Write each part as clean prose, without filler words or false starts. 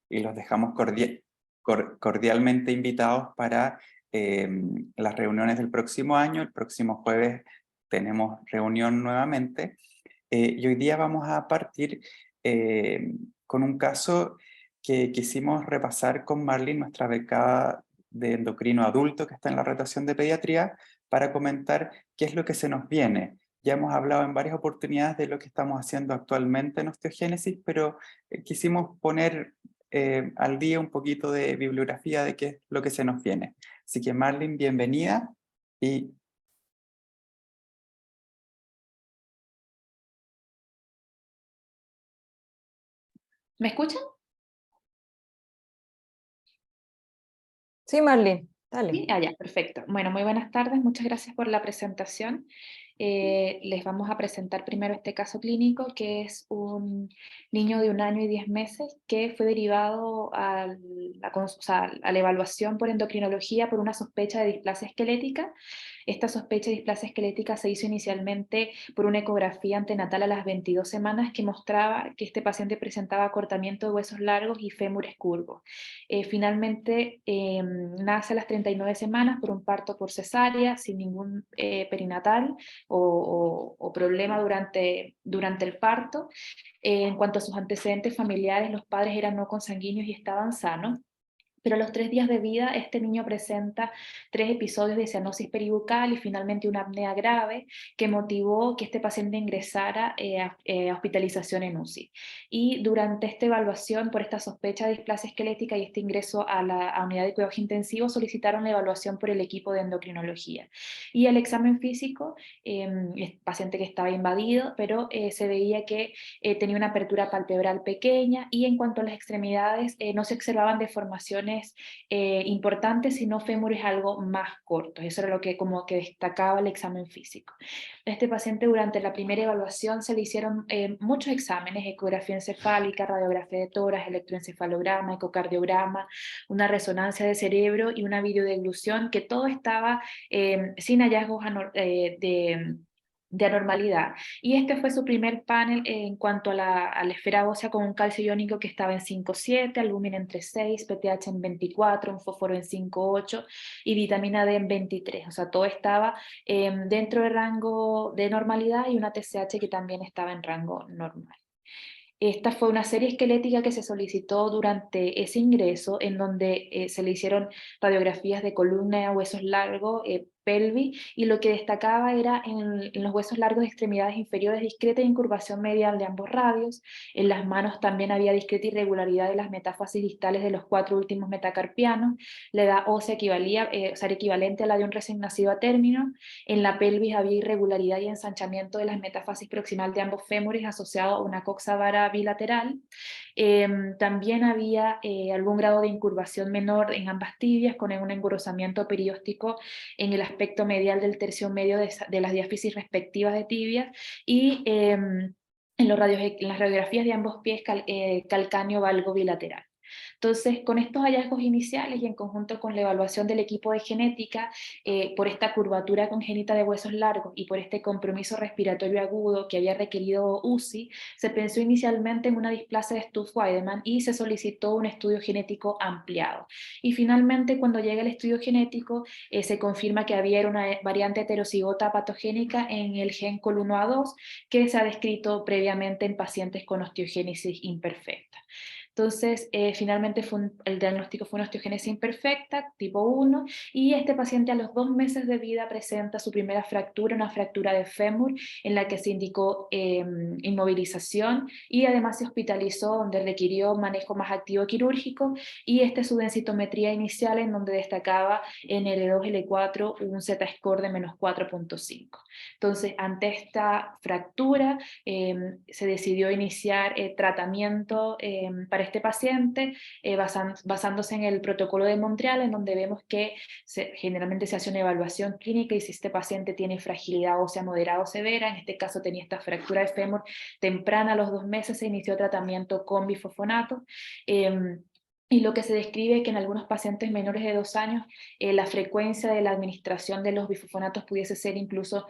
y los dejamos cordialmente invitados para las reuniones del próximo año. El próximo jueves tenemos reunión nuevamente, y hoy día vamos a partir con un caso que quisimos repasar con Marlene, nuestra becada de endocrino adulto que está en la rotación de pediatría, para comentar qué es lo que se nos viene. Ya hemos hablado en varias oportunidades de lo que estamos haciendo actualmente en osteogénesis, pero quisimos poner al día un poquito de bibliografía de qué es lo que se nos viene. Así que Marlene, bienvenida. Y ¿Me escuchan? Sí, Marlene, dale. Sí, ya, perfecto. Bueno, muy buenas tardes, muchas gracias por la presentación. Les vamos a presentar primero este caso clínico, que es un niño de 1 año y 10 meses que fue derivado a la evaluación por endocrinología por una sospecha de displasia esquelética. Esta sospecha de displasia esquelética se hizo inicialmente por una ecografía antenatal a las 22 semanas que mostraba que este paciente presentaba acortamiento de huesos largos y fémures curvos. Finalmente nace a las 39 semanas por un parto por cesárea, sin ningún perinatal o problema durante el parto. En cuanto a sus antecedentes familiares, los padres eran no consanguíneos y estaban sanos. Pero a los 3 días de vida, este niño presenta 3 episodios de cianosis peribucal y finalmente una apnea grave que motivó que este paciente ingresara a hospitalización en UCI. Y durante esta evaluación por esta sospecha de displasia esquelética y este ingreso a la unidad de cuidados intensivos, solicitaron la evaluación por el equipo de endocrinología. Y el examen físico, el paciente que estaba invadido, pero se veía que tenía una apertura palpebral pequeña y en cuanto a las extremidades no se observaban deformaciones importantes, sino fémures algo más cortos. Eso era lo que como que destacaba el examen físico. A este paciente durante la primera evaluación se le hicieron muchos exámenes: ecografía encefálica, radiografía de tórax, electroencefalograma, ecocardiograma, una resonancia de cerebro y una videodeglución, que todo estaba sin hallazgos de anormalidad. Y este fue su primer panel en cuanto a la esfera ósea, con un calcio iónico que estaba en 5,7, albúmina en 3,6, PTH en 24, un fósforo en 5,8 y vitamina D en 23. O sea, todo estaba dentro del rango de normalidad, y una TSH que también estaba en rango normal. Esta fue una serie esquelética que se solicitó durante ese ingreso, en donde se le hicieron radiografías de columna, huesos largos, pelvis, y lo que destacaba era en los huesos largos de extremidades inferiores discreta incurvación medial de ambos radios. En las manos también había discreta irregularidad de las metáfasis distales de los 4 últimos metacarpianos. La edad ósea o sea, era equivalente a la de un recién nacido a término. En la pelvis había irregularidad y ensanchamiento de las metáfasis proximal de ambos fémures asociado a una coxa vara bilateral. También había algún grado de incurvación menor en ambas tibias, con un engrosamiento perióstico en el aspecto medial del tercio medio de las diáfisis respectivas de tibias, y en las radiografías de ambos pies calcáneo valgo bilateral. Entonces, con estos hallazgos iniciales y en conjunto con la evaluación del equipo de genética, por esta curvatura congénita de huesos largos y por este compromiso respiratorio agudo que había requerido UCI, se pensó inicialmente en una displasia de Stuth-Weidemann y se solicitó un estudio genético ampliado. Y finalmente, cuando llega el estudio genético, se confirma que había una variante heterocigota patogénica en el gen COL1A2, que se ha descrito previamente en pacientes con osteogénesis imperfecta. Entonces, finalmente el diagnóstico fue una osteogénesis imperfecta, tipo 1, y este paciente a los 2 meses de vida presenta su primera fractura, una fractura de fémur, en la que se indicó inmovilización, y además se hospitalizó, donde requirió manejo más activo quirúrgico, y su densitometría inicial, en donde destacaba en L2, L4 un Z-score de -4,5. Entonces, ante esta fractura, se decidió iniciar tratamiento para este paciente, basándose en el protocolo de Montreal, en donde vemos que generalmente se hace una evaluación clínica, y si este paciente tiene fragilidad ósea moderada o severa, en este caso tenía esta fractura de fémur temprana, a los 2 meses se inició tratamiento con bifosfonato. y lo que se describe es que en algunos pacientes menores de 2 años la frecuencia de la administración de los bifosfonatos pudiese ser incluso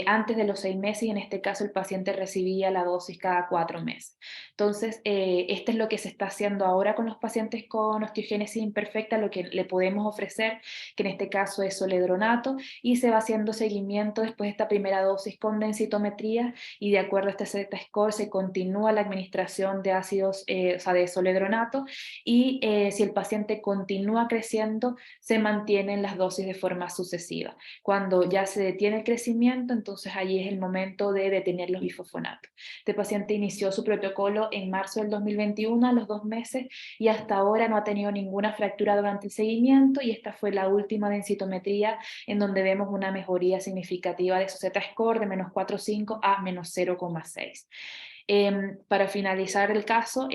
antes de los 6 meses, y en este caso el paciente recibía la dosis cada 4 meses. Entonces, esto es lo que se está haciendo ahora con los pacientes con osteogénesis imperfecta, lo que le podemos ofrecer, que en este caso es zoledronato, y se va haciendo seguimiento después de esta primera dosis con densitometría, y de acuerdo a este Z-score se continúa la administración de ácidos, o sea, de zoledronato, y si el paciente continúa creciendo, se mantienen las dosis de forma sucesiva. Cuando ya se detiene el crecimiento, entonces allí es el momento de detener los bifosfonatos. Este paciente inició su protocolo en marzo del 2021, a los 2 meses, y hasta ahora no ha tenido ninguna fractura durante el seguimiento, y esta fue la última densitometría en donde vemos una mejoría significativa de su Z-score de -4,5 a -0,6. Para finalizar el caso,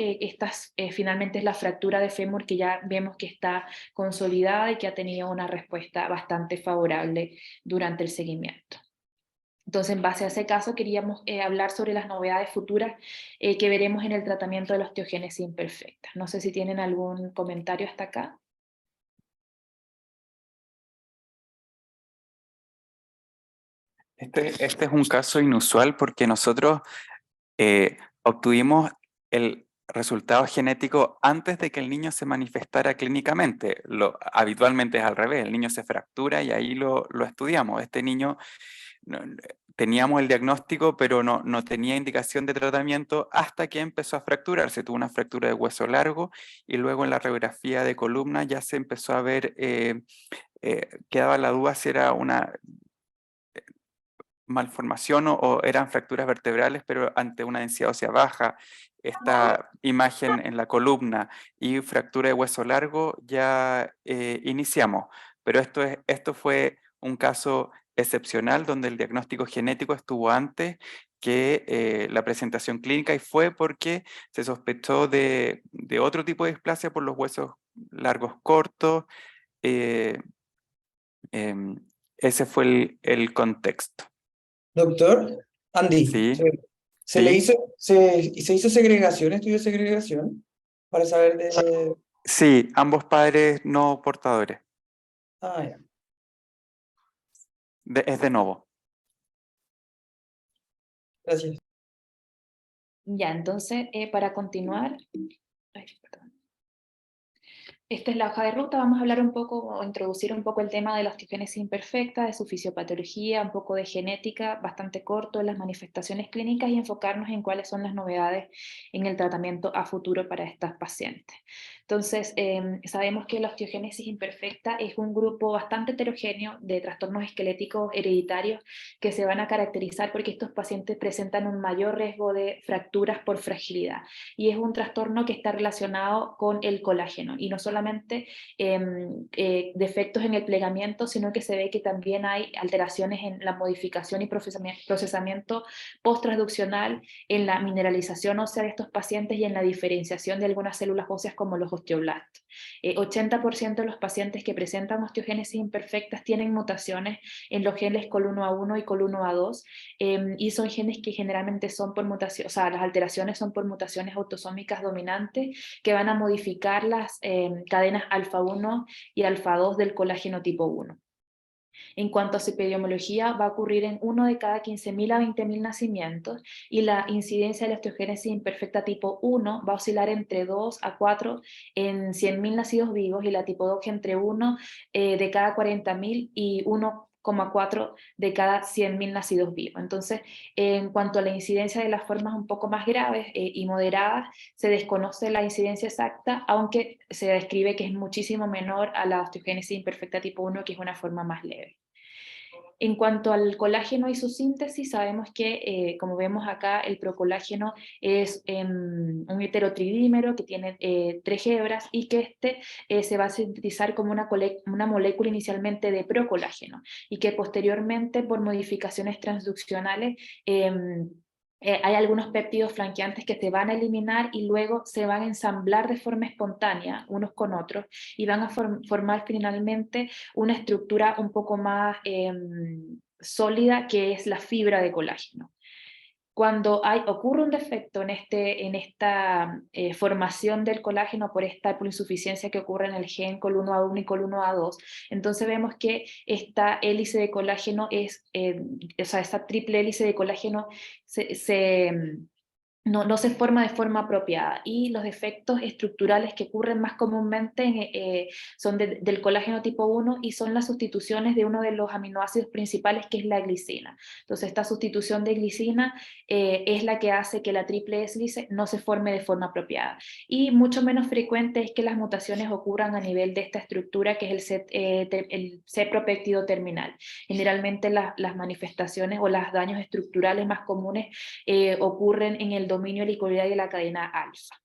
finalmente es la fractura de fémur, que ya vemos que está consolidada y que ha tenido una respuesta bastante favorable durante el seguimiento. Entonces, en base a ese caso, queríamos hablar sobre las novedades futuras que veremos en el tratamiento de la osteogénesis imperfecta. No sé si tienen algún comentario hasta acá. Este es un caso inusual porque nosotros obtuvimos el resultado genético antes de que el niño se manifestara clínicamente. Habitualmente es al revés, el niño se fractura y ahí lo estudiamos. Este niño teníamos el diagnóstico, pero no tenía indicación de tratamiento hasta que empezó a fracturarse. Tuvo una fractura de hueso largo y luego en la radiografía de columna ya se empezó a ver, quedaba la duda si era una malformación o eran fracturas vertebrales, pero ante una densidad ósea baja, esta imagen en la columna y fractura de hueso largo, ya iniciamos. Pero esto fue un caso excepcional donde el diagnóstico genético estuvo antes que la presentación clínica, y fue porque se sospechó de otro tipo de displasia por los huesos largos cortos. eh, em, Ese fue el contexto. Doctor, Andy, Sí, se le sí, hizo, se hizo segregación, estudió segregación, para saber de... sí, ambos padres no portadores. Ah, ya. Es de nuevo. Gracias. Ya, entonces, para continuar... Ay, perdón. Esta es la hoja de ruta. Vamos a hablar un poco, o introducir un poco el tema de la osteogénesis imperfecta, de su fisiopatología, un poco de genética, bastante corto, las manifestaciones clínicas, y enfocarnos en cuáles son las novedades en el tratamiento a futuro para estas pacientes. Entonces, sabemos que la osteogénesis imperfecta es un grupo bastante heterogéneo de trastornos esqueléticos hereditarios que se van a caracterizar porque estos pacientes presentan un mayor riesgo de fracturas por fragilidad, y es un trastorno que está relacionado con el colágeno, y no solamente defectos en el plegamiento, sino que se ve que también hay alteraciones en la modificación y procesamiento posttransduccional, en la mineralización ósea de estos pacientes y en la diferenciación de algunas células óseas como los osteoblastos. 80% de los pacientes que presentan osteogénesis imperfectas tienen mutaciones en los genes COL1A1 y COL1A2, y son genes que generalmente son por mutación, o sea, las alteraciones son por mutaciones autosómicas dominantes que van a modificar las cadenas alfa 1 y alfa 2 del colágeno tipo 1. En cuanto a su epidemiología, va a ocurrir en 1 de cada 15.000 a 20.000 nacimientos, y la incidencia de la osteogénesis imperfecta tipo 1 va a oscilar entre 2 a 4 en 100.000 nacidos vivos, y la tipo 2 entre 1 de cada 40.000 y 1,4 de cada 100.000 nacidos vivos. Entonces, en cuanto a la incidencia de las formas un poco más graves y moderadas, se desconoce la incidencia exacta, aunque se describe que es muchísimo menor a la osteogénesis imperfecta tipo 1, que es una forma más leve. En cuanto al colágeno y su síntesis, sabemos que, como vemos acá, el procolágeno es un heterotridímero que tiene 3 hebras, y que se va a sintetizar como una molécula inicialmente de procolágeno, y que posteriormente, por modificaciones transduccionales, hay algunos péptidos flanqueantes que se van a eliminar y luego se van a ensamblar de forma espontánea unos con otros, y van a formar finalmente una estructura un poco más sólida, que es la fibra de colágeno. Cuando ocurre un defecto en esta formación del colágeno por esta haploinsuficiencia que ocurre en el gen COL1A1 y COL1A2, entonces vemos que esta hélice de colágeno o sea, esta triple hélice de colágeno no se forma de forma apropiada, y los defectos estructurales que ocurren más comúnmente son del colágeno tipo 1 y son las sustituciones de uno de los aminoácidos principales, que es la glicina. Entonces esta sustitución de glicina es la que hace que la triple hélice no se forme de forma apropiada. Y mucho menos frecuente es que las mutaciones ocurran a nivel de esta estructura, que es el C-propéptido terminal. Generalmente las manifestaciones o los daños estructurales más comunes ocurren en el dominio helicoidal de la cadena alfa.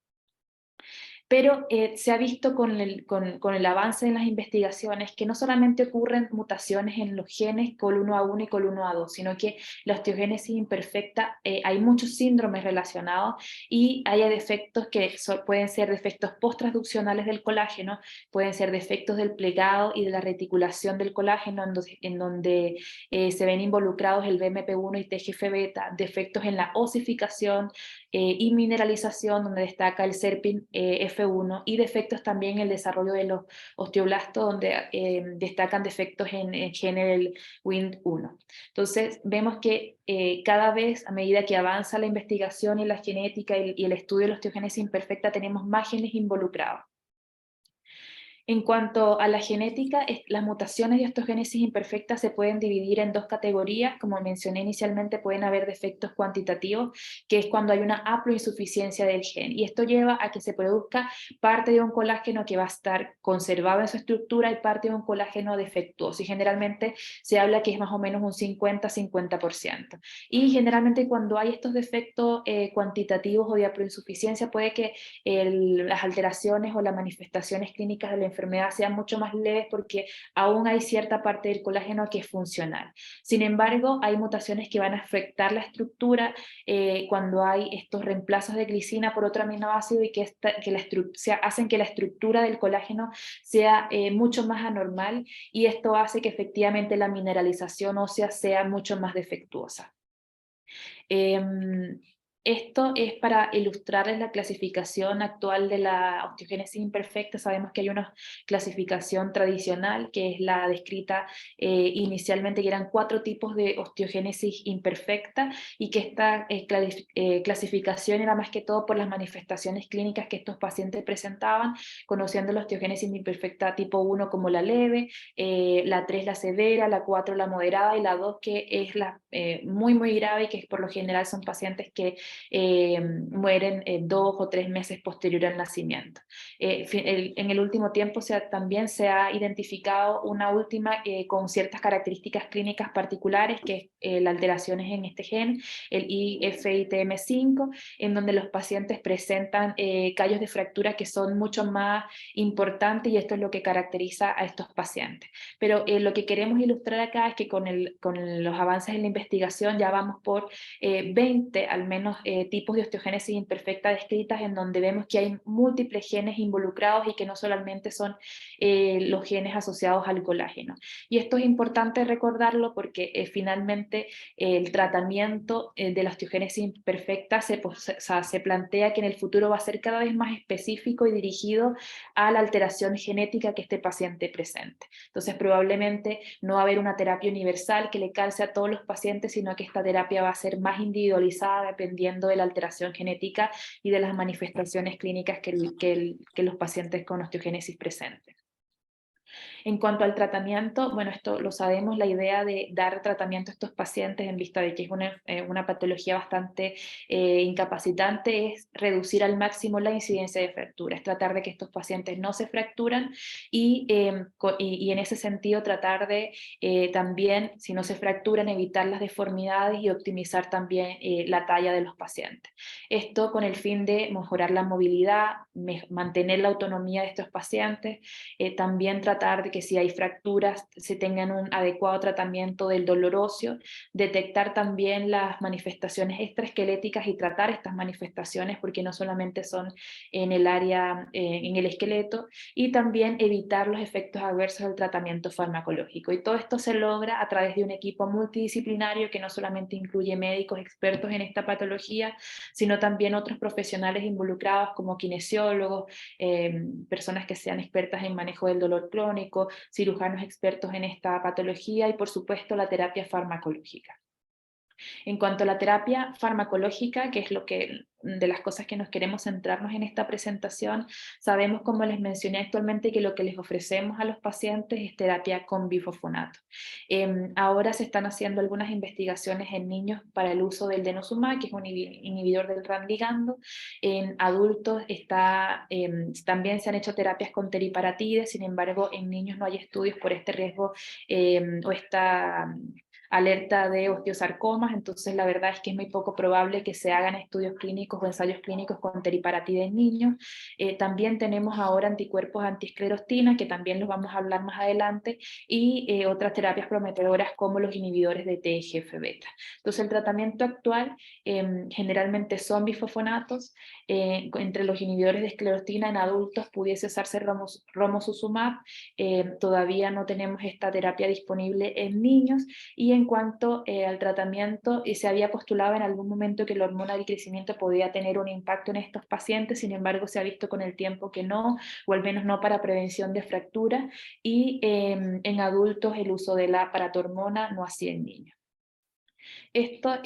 Pero se ha visto con el avance en las investigaciones que no solamente ocurren mutaciones en los genes COL1A1 y COL1A2, sino que la osteogénesis imperfecta, hay muchos síndromes relacionados, y hay defectos que pueden ser defectos post-transduccionales del colágeno, pueden ser defectos del plegado y de la reticulación del colágeno, en donde se ven involucrados el BMP1 y TGF-beta, defectos en la osificación y mineralización, donde destaca el SERPIN F1, y defectos también en el desarrollo de los osteoblastos, donde destacan defectos en el gen del Wnt1. Entonces vemos que cada vez, a medida que avanza la investigación y la genética y el estudio de la osteogénesis imperfecta, tenemos más genes involucrados. En cuanto a la genética, las mutaciones de osteogénesis imperfecta se pueden dividir en dos categorías. Como mencioné inicialmente, pueden haber defectos cuantitativos, que es cuando hay una haploinsuficiencia del gen, y esto lleva a que se produzca parte de un colágeno que va a estar conservado en su estructura y parte de un colágeno defectuoso, y generalmente se habla que es más o menos un 50-50%. Y generalmente cuando hay estos defectos cuantitativos o de haploinsuficiencia, puede que las alteraciones o las manifestaciones clínicas de la enfermedad sean mucho más leves, porque aún hay cierta parte del colágeno que es funcional. Sin embargo, hay mutaciones que van a afectar la estructura cuando hay estos reemplazos de glicina por otro aminoácido, y que hacen que la estructura del colágeno sea mucho más anormal, y esto hace que efectivamente la mineralización ósea sea mucho más defectuosa. Esto es para ilustrarles la clasificación actual de la osteogénesis imperfecta. Sabemos que hay una clasificación tradicional, que es la descrita inicialmente, que eran 4 tipos de osteogénesis imperfecta, y que esta clasificación era más que todo por las manifestaciones clínicas que estos pacientes presentaban, conociendo la osteogénesis imperfecta tipo 1 como la leve, la 3 la severa, la 4 la moderada, y la 2 que es la muy muy grave, y que por lo general son pacientes que mueren 2 o 3 meses posterior al nacimiento. En el último tiempo también se ha identificado una última con ciertas características clínicas particulares, que es las alteraciones en este gen, el IFITM5, en donde los pacientes presentan callos de fractura que son mucho más importantes, y esto es lo que caracteriza a estos pacientes. Pero lo que queremos ilustrar acá es que con los avances en la investigación ya vamos por 20 al menos tipos de osteogénesis imperfecta descritas, en donde vemos que hay múltiples genes involucrados, y que no solamente son los genes asociados al colágeno. Y esto es importante recordarlo, porque finalmente el tratamiento de la osteogénesis imperfecta se plantea que en el futuro va a ser cada vez más específico y dirigido a la alteración genética que este paciente presente. Entonces probablemente no va a haber una terapia universal que le calce a todos los pacientes, sino que esta terapia va a ser más individualizada dependiendo de la alteración genética y de las manifestaciones clínicas que los pacientes con osteogénesis presenten. En cuanto al tratamiento, bueno, esto lo sabemos, la idea de dar tratamiento a estos pacientes, en vista de que es una patología bastante incapacitante, es reducir al máximo la incidencia de fracturas, tratar de que estos pacientes no se fracturan, y en ese sentido tratar de también, si no se fracturan, evitar las deformidades y optimizar también la talla de los pacientes. Esto con el fin de mejorar la movilidad, mantener la autonomía de estos pacientes, también tratar tratar de que si hay fracturas se tengan un adecuado tratamiento del dolor óseo, detectar también las manifestaciones extraesqueléticas y tratar estas manifestaciones porque no solamente son en el área, en el esqueleto, y también evitar los efectos adversos del tratamiento farmacológico. Y todo esto se logra a través de un equipo multidisciplinario que no solamente incluye médicos expertos en esta patología, sino también otros profesionales involucrados como kinesiólogos, personas que sean expertas en manejo del dolor crónico, cirujanos expertos en esta patología y por supuesto la terapia farmacológica. En cuanto a la terapia farmacológica, que es de las cosas que nos queremos centrarnos en esta presentación, sabemos, como les mencioné actualmente, que lo que les ofrecemos a los pacientes es terapia con bifosfonato. Ahora se están haciendo algunas investigaciones en niños para el uso del denosumab, que es un inhibidor del RAN ligando. En adultos también se han hecho terapias con teriparatide, sin embargo en niños no hay estudios por este riesgo o esta alerta de osteosarcomas, entonces la verdad es que es muy poco probable que se hagan estudios clínicos o ensayos clínicos con teriparatide en niños. También tenemos ahora anticuerpos antiesclerostina, que también los vamos a hablar más adelante, y otras terapias prometedoras como los inhibidores de TGF-beta. Entonces el tratamiento actual generalmente son bifosfonatos. Entre los inhibidores de esclerostina en adultos pudiese usarse romosozumab. Todavía no tenemos esta terapia disponible en niños. Y en cuanto al tratamiento, se había postulado en algún momento que la hormona del crecimiento podía tener un impacto en estos pacientes, sin embargo se ha visto con el tiempo que no, o al menos no para prevención de fractura, y en adultos el uso de la paratormona, no así en niños. Estos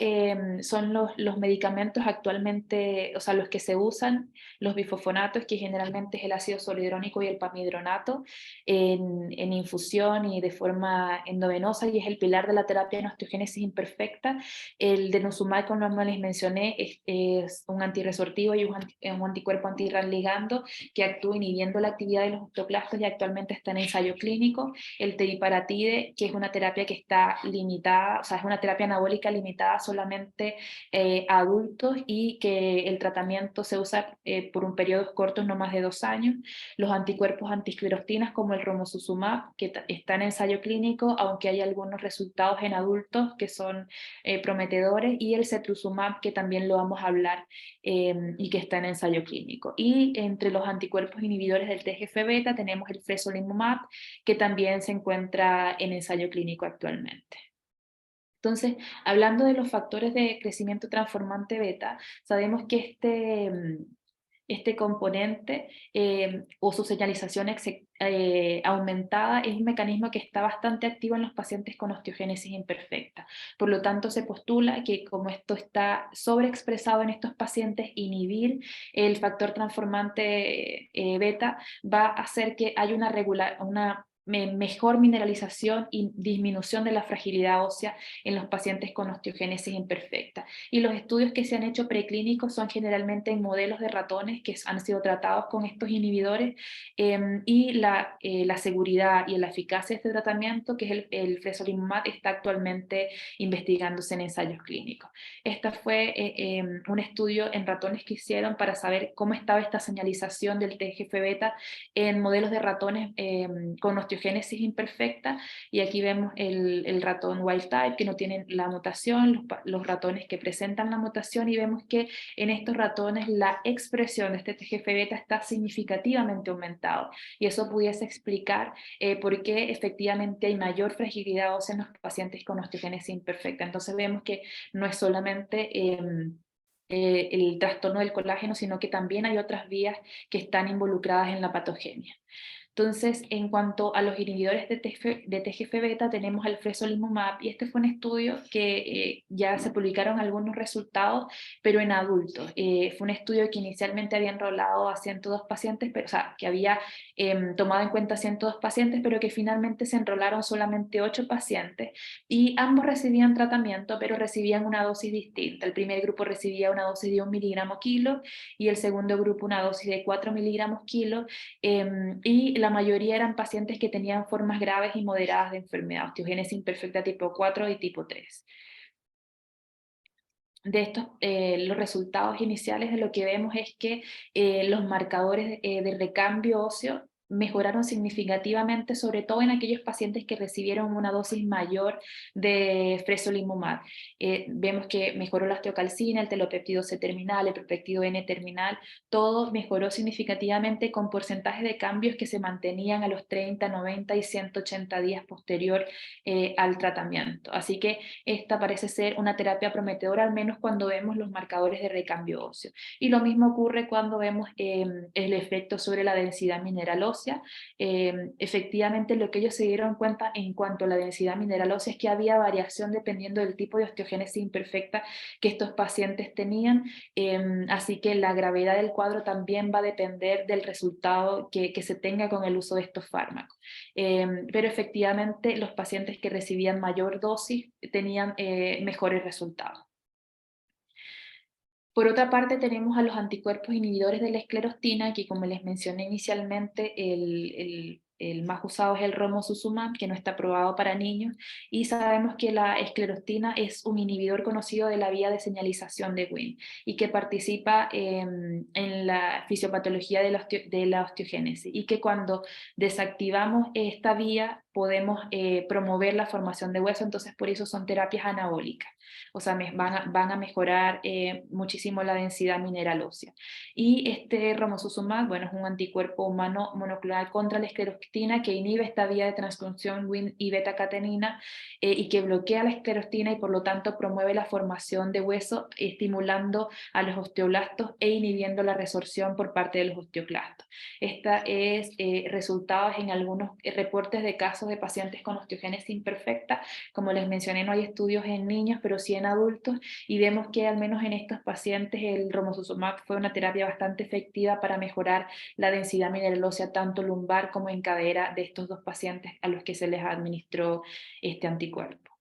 son los medicamentos actualmente, o sea, los que se usan, los bifosfonatos, que generalmente es el ácido solidrónico y el pamidronato, en infusión y de forma endovenosa, y es el pilar de la terapia de osteogénesis imperfecta. El denosumab, como les mencioné, es un antirresortivo y un anticuerpo antirranligando que actúa inhibiendo la actividad de los osteoclastos y actualmente está en ensayo clínico. El teriparatide, que es una terapia que está limitada, o sea, es una terapia anabólica limitada solamente a adultos y que el tratamiento se usa por un periodo corto, no más de 2 años. Los anticuerpos antiesclerostinas como el romosozumab, que está en ensayo clínico, aunque hay algunos resultados en adultos que son prometedores, y el setrusumab, que también lo vamos a hablar y que está en ensayo clínico. Y entre los anticuerpos inhibidores del TGF-beta tenemos el fresolimumab, que también se encuentra en ensayo clínico actualmente. Entonces, hablando de los factores de crecimiento transformante beta, sabemos que este componente o su señalización aumentada es un mecanismo que está bastante activo en los pacientes con osteogénesis imperfecta. Por lo tanto, se postula que como esto está sobreexpresado en estos pacientes, inhibir el factor transformante beta va a hacer que haya una mejor mineralización y disminución de la fragilidad ósea en los pacientes con osteogénesis imperfecta. Y los estudios que se han hecho preclínicos son generalmente en modelos de ratones que han sido tratados con estos inhibidores, y la seguridad y la eficacia de este tratamiento, que es el fresolimumab, está actualmente investigándose en ensayos clínicos. Este fue un estudio en ratones que hicieron para saber cómo estaba esta señalización del TGF-beta en modelos de ratones con osteogénesis imperfecta, y aquí vemos el ratón wild type que no tienen la mutación, los ratones que presentan la mutación, y vemos que en estos ratones la expresión de este TGF-beta está significativamente aumentado, y eso pudiese explicar por qué efectivamente hay mayor fragilidad ósea en los pacientes con osteogénesis imperfecta. Entonces vemos que no es solamente el trastorno del colágeno, sino que también hay otras vías que están involucradas en la patogenia. Entonces, en cuanto a los inhibidores de TGF-beta, tenemos el fresolimumab, y este fue un estudio que ya se publicaron algunos resultados, pero en adultos. Fue un estudio que inicialmente había enrolado a 102 pacientes, pero, o sea, que había tomado en cuenta 102 pacientes, pero que finalmente se enrolaron solamente 8 pacientes, y ambos recibían tratamiento, pero recibían una dosis distinta. El primer grupo recibía una dosis de 1 miligramo kilo, y el segundo grupo una dosis de 4 miligramos kilo, y la mayoría eran pacientes que tenían formas graves y moderadas de enfermedad, osteogénesis imperfecta tipo 4 y tipo 3. De estos, los resultados iniciales de lo que vemos es que los marcadores de recambio óseo mejoraron significativamente, sobre todo en aquellos pacientes que recibieron una dosis mayor de fresolimumab. Vemos que mejoró la osteocalcina, el telopéptido C terminal, el propéptido N terminal, todo mejoró significativamente con porcentajes de cambios que se mantenían a los 30, 90 y 180 días posterior al tratamiento. Así que esta parece ser una terapia prometedora, al menos cuando vemos los marcadores de recambio óseo. Y lo mismo ocurre cuando vemos el efecto sobre la densidad mineral ósea. Efectivamente, lo que ellos se dieron cuenta en cuanto a la densidad mineral ósea es que había variación dependiendo del tipo de osteogénesis imperfecta que estos pacientes tenían, así que la gravedad del cuadro también va a depender del resultado que se tenga con el uso de estos fármacos. Pero efectivamente los pacientes que recibían mayor dosis tenían mejores resultados. Por otra parte, tenemos a los anticuerpos inhibidores de la esclerostina, que como les mencioné inicialmente, el más usado es el romosozumab, que no está aprobado para niños, y sabemos que la esclerostina es un inhibidor conocido de la vía de señalización de Wnt y que participa en la fisiopatología de la osteogénesis, y que cuando desactivamos esta vía podemos promover la formación de hueso, entonces por eso son terapias anabólicas. O sea, van a mejorar muchísimo la densidad mineral ósea. Y este romosozumab, bueno, es un anticuerpo humano monoclonal contra la esclerostina que inhibe esta vía de transcripción Wnt y beta-catenina y que bloquea la esclerostina y por lo tanto promueve la formación de hueso, estimulando a los osteoblastos e inhibiendo la resorción por parte de los osteoclastos. Esta es resultados en algunos reportes de casos de pacientes con osteogénesis imperfecta. Como les mencioné, no hay estudios en niños, pero sí en adultos, y vemos que al menos en estos pacientes el romosozumab fue una terapia bastante efectiva para mejorar la densidad mineral ósea tanto lumbar como en cadera de estos dos pacientes a los que se les administró este anticuerpo.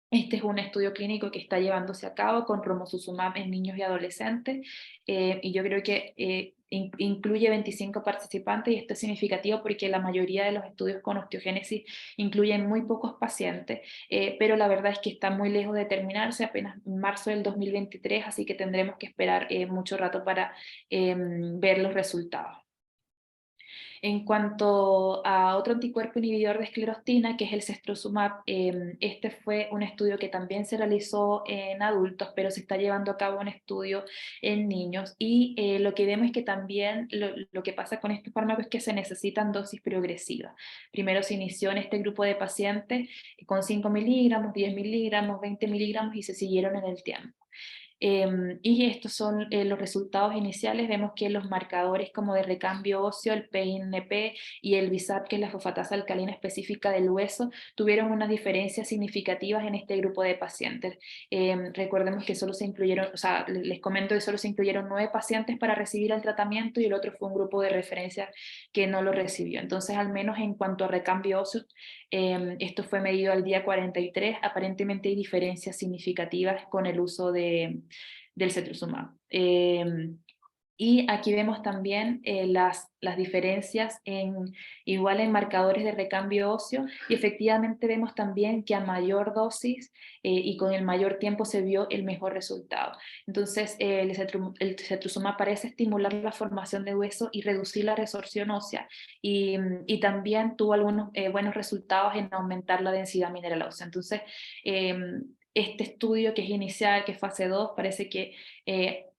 Este es un estudio clínico que está llevándose a cabo con romosozumab en niños y adolescentes, y yo creo que incluye 25 participantes, y esto es significativo porque la mayoría de los estudios con osteogénesis incluyen muy pocos pacientes, pero la verdad es que está muy lejos de terminarse, apenas en marzo del 2023, así que tendremos que esperar mucho rato para ver los resultados. En cuanto a otro anticuerpo inhibidor de esclerostina, que es el cestrosumab, este fue un estudio que también se realizó en adultos, pero se está llevando a cabo un estudio en niños, y lo que vemos es que también lo que pasa con este fármaco es que se necesitan dosis progresivas. Primero se inició en este grupo de pacientes con 5 miligramos, 10 miligramos, 20 miligramos y se siguieron en el tiempo. Y estos son los resultados iniciales. Vemos que los marcadores como de recambio óseo, el PINP y el BISAP, que es la fosfatasa alcalina específica del hueso, tuvieron unas diferencias significativas en este grupo de pacientes. Recordemos que solo se incluyeron, o sea, les comento que solo se incluyeron 9 pacientes para recibir el tratamiento y el otro fue un grupo de referencia que no lo recibió. Entonces, al menos en cuanto a recambio óseo, esto fue medido al día 43, aparentemente hay diferencias significativas con el uso del cetrusumab. Y aquí vemos también las diferencias igual en marcadores de recambio óseo, y efectivamente vemos también que a mayor dosis y con el mayor tiempo se vio el mejor resultado. Entonces el cetrusumab parece estimular la formación de hueso y reducir la resorción ósea, y también tuvo algunos buenos resultados en aumentar la densidad mineral ósea. Entonces este estudio, que es inicial, que es fase 2, parece que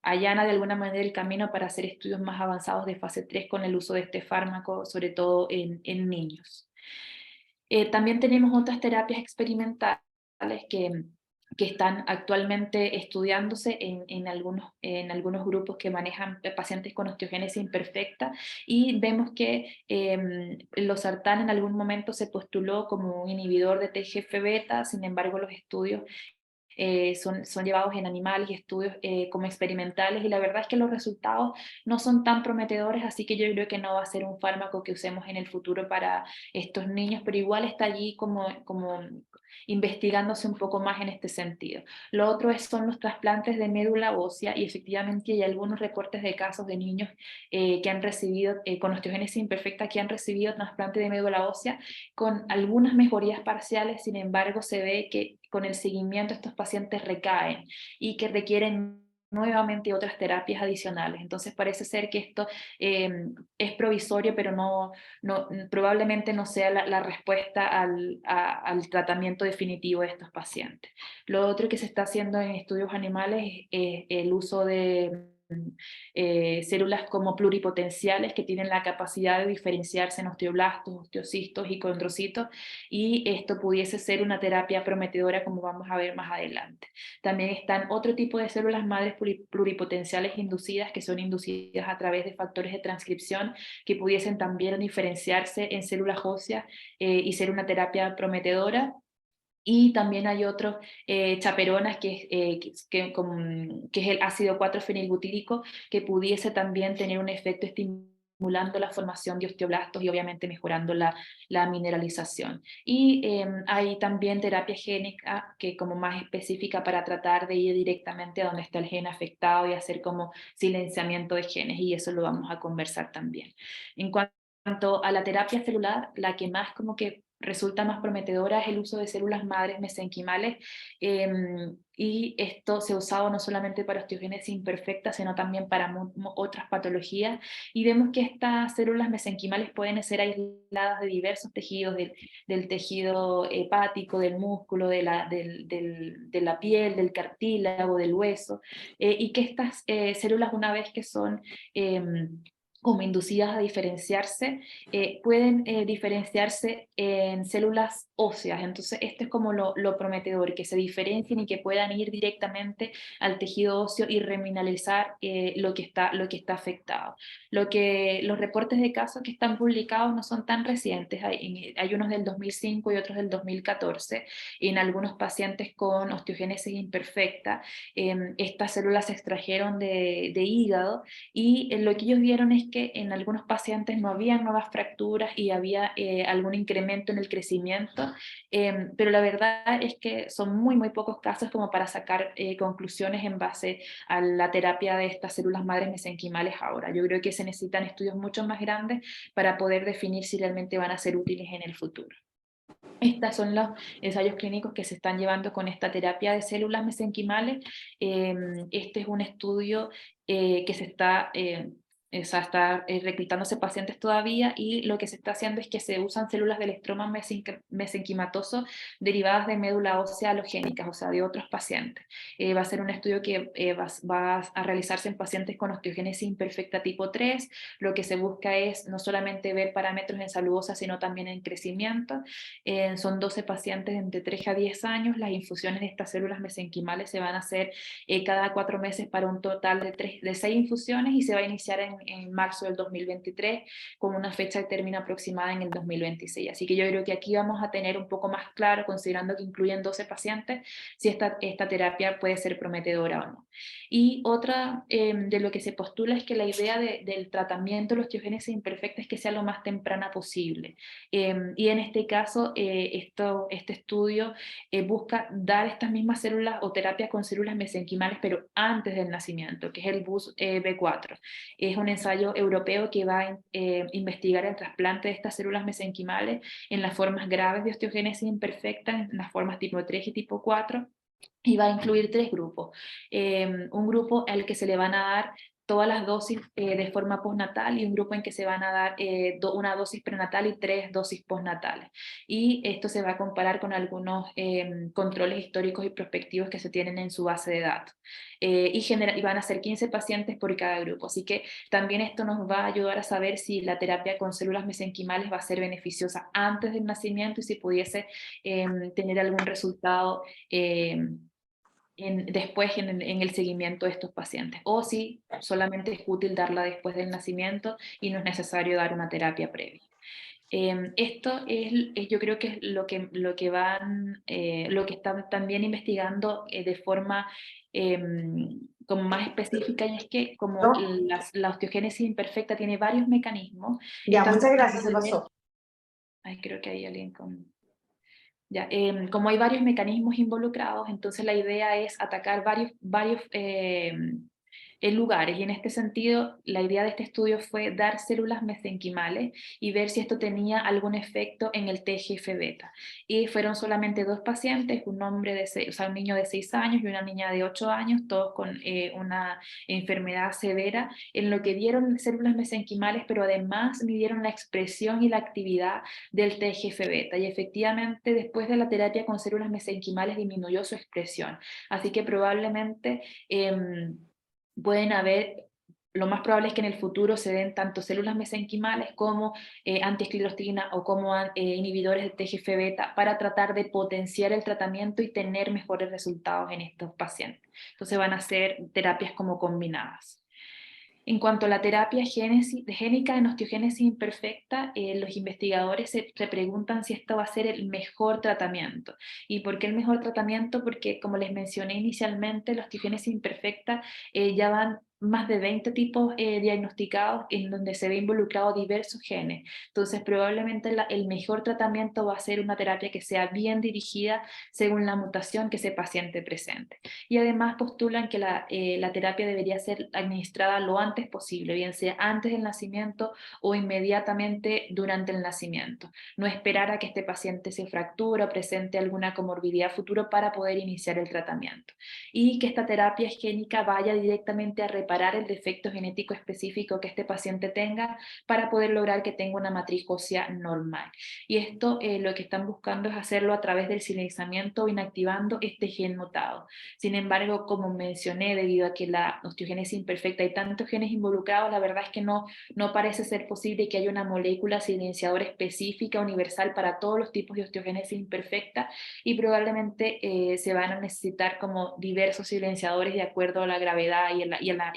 allana de alguna manera el camino para hacer estudios más avanzados de fase 3 con el uso de este fármaco, sobre todo en niños. También tenemos otras terapias experimentales que están actualmente estudiándose en algunos grupos que manejan pacientes con osteogénesis imperfecta, y vemos que losartán en algún momento se postuló como un inhibidor de TGF-beta, sin embargo los estudios son llevados en animales y estudios como experimentales, y la verdad es que los resultados no son tan prometedores, así que yo creo que no va a ser un fármaco que usemos en el futuro para estos niños, pero igual está allí como investigándose un poco más en este sentido. Lo otro son los trasplantes de médula ósea, y efectivamente hay algunos reportes de casos de niños que han recibido, con osteogénesis imperfecta, que han recibido trasplante de médula ósea con algunas mejorías parciales. Sin embargo, se ve que con el seguimiento estos pacientes recaen y que requieren nuevamente otras terapias adicionales. Entonces parece ser que esto es provisorio, pero probablemente no sea la respuesta al tratamiento definitivo de estos pacientes. Lo otro que se está haciendo en estudios animales es el uso de células como pluripotenciales que tienen la capacidad de diferenciarse en osteoblastos, osteocistos y condrocitos, y esto pudiese ser una terapia prometedora, como vamos a ver más adelante. También están otro tipo de células madres pluripotenciales inducidas, que son inducidas a través de factores de transcripción, que pudiesen también diferenciarse en células óseas y ser una terapia prometedora. Y también hay otros chaperonas, que es el ácido 4-fenilbutírico, que pudiese también tener un efecto estimulando la formación de osteoblastos y obviamente mejorando la mineralización. Y hay también terapia génica, que como más específica para tratar de ir directamente a donde está el gen afectado y hacer como silenciamiento de genes, y eso lo vamos a conversar también. En cuanto a la terapia celular, la que más como que resulta más prometedora es el uso de células madres mesenquimales, y esto se ha usado no solamente para osteogénesis imperfecta, sino también para otras patologías, y vemos que estas células mesenquimales pueden ser aisladas de diversos tejidos, del tejido hepático, del músculo, de la piel, del cartílago, del hueso, y que estas células, una vez que son como inducidas a diferenciarse, pueden diferenciarse en células óseas. Entonces esto es como lo prometedor, que se diferencien y que puedan ir directamente al tejido óseo y remineralizar lo que está afectado. Los reportes de casos que están publicados no son tan recientes, hay unos del 2005 y otros del 2014, en algunos pacientes con osteogénesis imperfecta. Estas células se extrajeron de hígado, y lo que ellos vieron es que en algunos pacientes no había nuevas fracturas y había algún incremento en el crecimiento, pero la verdad es que son muy, muy pocos casos como para sacar conclusiones en base a la terapia de estas células madres mesenquimales ahora. Yo creo que se necesitan estudios mucho más grandes para poder definir si realmente van a ser útiles en el futuro. Estos son los ensayos clínicos que se están llevando con esta terapia de células mesenquimales. Este es un estudio que está reclutándose pacientes todavía, y lo que se está haciendo es que se usan células del estroma mesenquimatoso derivadas de médula ósea halogénicas, o sea, de otros pacientes. Va a ser un estudio que va a realizarse en pacientes con osteogénesis imperfecta tipo 3. Lo que se busca es no solamente ver parámetros en salud ósea, sino también en crecimiento. Son 12 pacientes entre 3 a 10 años. Las infusiones de estas células mesenquimales se van a hacer cada 4 meses para un total de 6 infusiones, y se va a iniciar en marzo del 2023 con una fecha de término aproximada en el 2026. Así que yo creo que aquí vamos a tener un poco más claro, considerando que incluyen 12 pacientes, si esta terapia puede ser prometedora o no. Y otra de lo que se postula es que la idea del tratamiento de la osteogénesis imperfecta es que sea lo más temprana posible. Y en este caso, este estudio busca dar estas mismas células o terapias con células mesenquimales, pero antes del nacimiento, que es el BUS-B4. Es un ensayo europeo que va a investigar el trasplante de estas células mesenquimales en las formas graves de osteogénesis imperfecta, en las formas tipo 3 y tipo 4, y va a incluir 3 grupos. Un grupo al que se le van a dar todas las dosis de forma postnatal, y un grupo en que se van a dar una dosis prenatal y 3 dosis postnatales. Y esto se va a comparar con algunos controles históricos y prospectivos que se tienen en su base de datos. Y van a ser 15 pacientes por cada grupo. Así que también esto nos va a ayudar a saber si la terapia con células mesenquimales va a ser beneficiosa antes del nacimiento, y si pudiese tener algún resultado después en el seguimiento de estos pacientes, o si solamente es útil darla después del nacimiento y no es necesario dar una terapia previa. Esto yo creo que es lo que están también investigando de forma como más específica, y es que como ¿No? la osteogénesis imperfecta tiene varios mecanismos. Ya, están muchas gracias, se tratando de ver- pasó. Ay, creo que hay alguien con... Ya, como hay varios mecanismos involucrados, entonces la idea es atacar varios lugares, y en este sentido la idea de este estudio fue dar células mesenquimales y ver si esto tenía algún efecto en el TGF-beta. Y fueron solamente 2 pacientes, un niño de 6 años y una niña de 8 años, todos con una enfermedad severa, en lo que dieron células mesenquimales, pero además midieron la expresión y la actividad del TGF-beta, y efectivamente después de la terapia con células mesenquimales disminuyó su expresión, así que probablemente pueden haber, lo más probable es que en el futuro se den tanto células mesenquimales como antiesclerostina o como inhibidores de TGF-beta para tratar de potenciar el tratamiento y tener mejores resultados en estos pacientes. Entonces van a ser terapias como combinadas. En cuanto a la terapia génica en osteogénesis imperfecta, los investigadores se preguntan si esto va a ser el mejor tratamiento. ¿Y por qué el mejor tratamiento? Porque, como les mencioné inicialmente, la osteogénesis imperfecta ya van más de 20 tipos diagnosticados en donde se ve involucrado diversos genes. Entonces, probablemente el mejor tratamiento va a ser una terapia que sea bien dirigida según la mutación que ese paciente presente. Y además postulan que la terapia debería ser administrada lo antes posible, bien sea antes del nacimiento o inmediatamente durante el nacimiento. No esperar a que este paciente se fracture o presente alguna comorbilidad futuro para poder iniciar el tratamiento. Y que esta terapia génica vaya directamente a reparar el defecto genético específico que este paciente tenga para poder lograr que tenga una matriz ósea normal. Y esto lo que están buscando es hacerlo a través del silenciamiento o inactivando este gen mutado. Sin embargo, como mencioné, debido a que la osteogénesis imperfecta hay tantos genes involucrados, la verdad es que no parece ser posible que haya una molécula silenciadora específica, universal para todos los tipos de osteogénesis imperfecta, y probablemente se van a necesitar como diversos silenciadores de acuerdo a la gravedad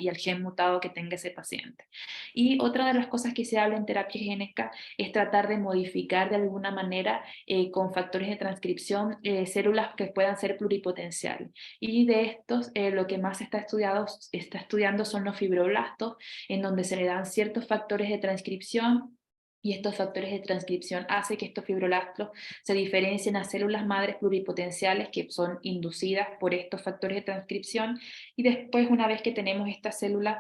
y al gen mutado que tenga ese paciente. Y otra de las cosas que se habla en terapia génica es tratar de modificar de alguna manera con factores de transcripción células que puedan ser pluripotenciales. Y de estos, lo que más está estudiando son los fibroblastos, en donde se le dan ciertos factores de transcripción, y estos factores de transcripción hacen que estos fibroblastos se diferencien a células madres pluripotenciales que son inducidas por estos factores de transcripción, y después, una vez que tenemos estas células,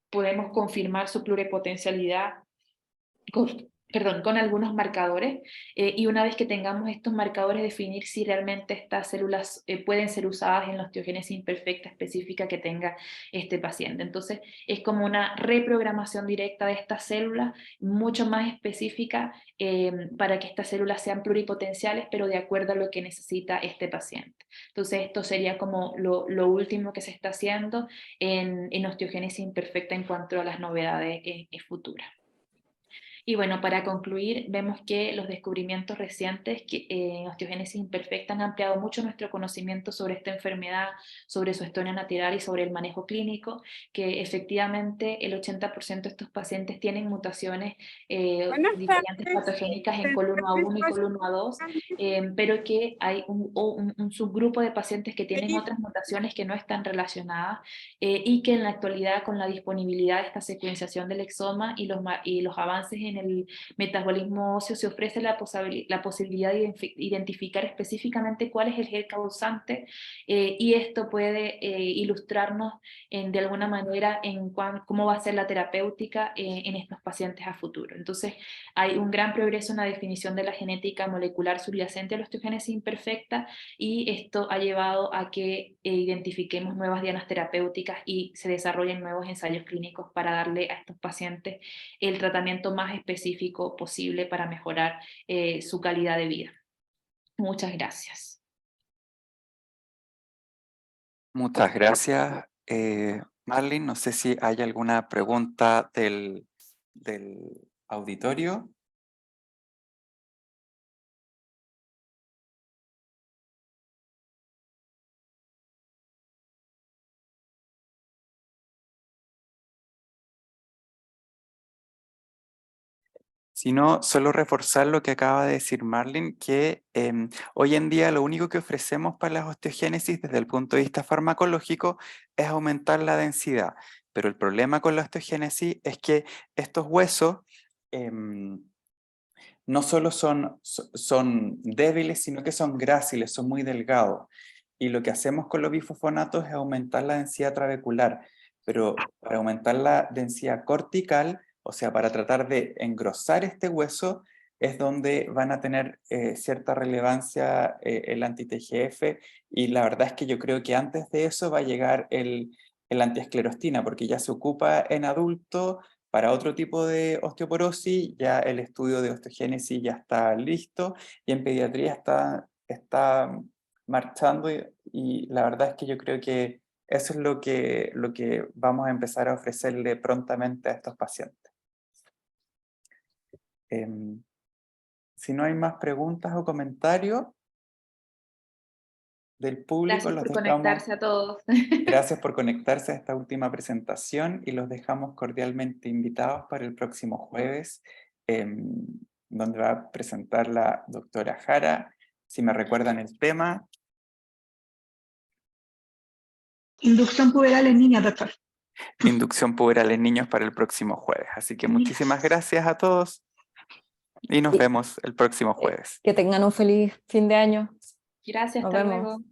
podemos confirmar su pluripotencialidad con algunos marcadores, y una vez que tengamos estos marcadores, definir si realmente estas células pueden ser usadas en la osteogénesis imperfecta específica que tenga este paciente. Entonces es como una reprogramación directa de estas células, mucho más específica, para que estas células sean pluripotenciales, pero de acuerdo a lo que necesita este paciente. Entonces esto sería como lo último que se está haciendo en osteogénesis imperfecta en cuanto a las novedades futuras. Y bueno, para concluir, vemos que los descubrimientos recientes en osteogénesis imperfecta han ampliado mucho nuestro conocimiento sobre esta enfermedad, sobre su historia natural y sobre el manejo clínico, que efectivamente el 80% de estos pacientes tienen mutaciones diferentes patogénicas en colon A1 y colon A2, pero que hay un subgrupo de pacientes que tienen otras mutaciones que no están relacionadas, y que en la actualidad, con la disponibilidad de esta secuenciación del exoma y los avances en el metabolismo óseo, se ofrece la posibilidad de identificar específicamente cuál es el gen causante, y esto puede ilustrarnos de alguna manera en cómo va a ser la terapéutica en estos pacientes a futuro. Entonces hay un gran progreso en la definición de la genética molecular subyacente a la osteogénesis imperfecta, y esto ha llevado a que identifiquemos nuevas dianas terapéuticas y se desarrollen nuevos ensayos clínicos para darle a estos pacientes el tratamiento más específico posible para mejorar su calidad de vida. Muchas gracias. Muchas gracias, Marlene. No sé si hay alguna pregunta del auditorio. Si no, solo reforzar lo que acaba de decir Marlene, que hoy en día lo único que ofrecemos para la osteogénesis desde el punto de vista farmacológico es aumentar la densidad. Pero el problema con la osteogénesis es que estos huesos no solo son débiles, sino que son gráciles, son muy delgados. Y lo que hacemos con los bifosfonatos es aumentar la densidad trabecular. pero para aumentar la densidad cortical, o sea, para tratar de engrosar este hueso, es donde van a tener cierta relevancia el anti-TGF, y la verdad es que yo creo que antes de eso va a llegar el antiesclerostina, porque ya se ocupa en adulto para otro tipo de osteoporosis, ya el estudio de osteogénesis ya está listo, y en pediatría está marchando, y la verdad es que yo creo que eso es lo que vamos a empezar a ofrecerle prontamente a estos pacientes. Si no hay más preguntas o comentarios del público, Gracias los por dejamos. conectarse a todos. Gracias por conectarse a esta última presentación, y los dejamos cordialmente invitados para el próximo jueves, donde va a presentar la doctora Jara. Si me recuerdan el tema. Inducción puberal en niños, doctor. Inducción puberal en niños para el próximo jueves. Así que muchísimas gracias a todos y nos vemos el próximo jueves. Que tengan un feliz fin de año. Gracias, Nos hasta vemos. luego.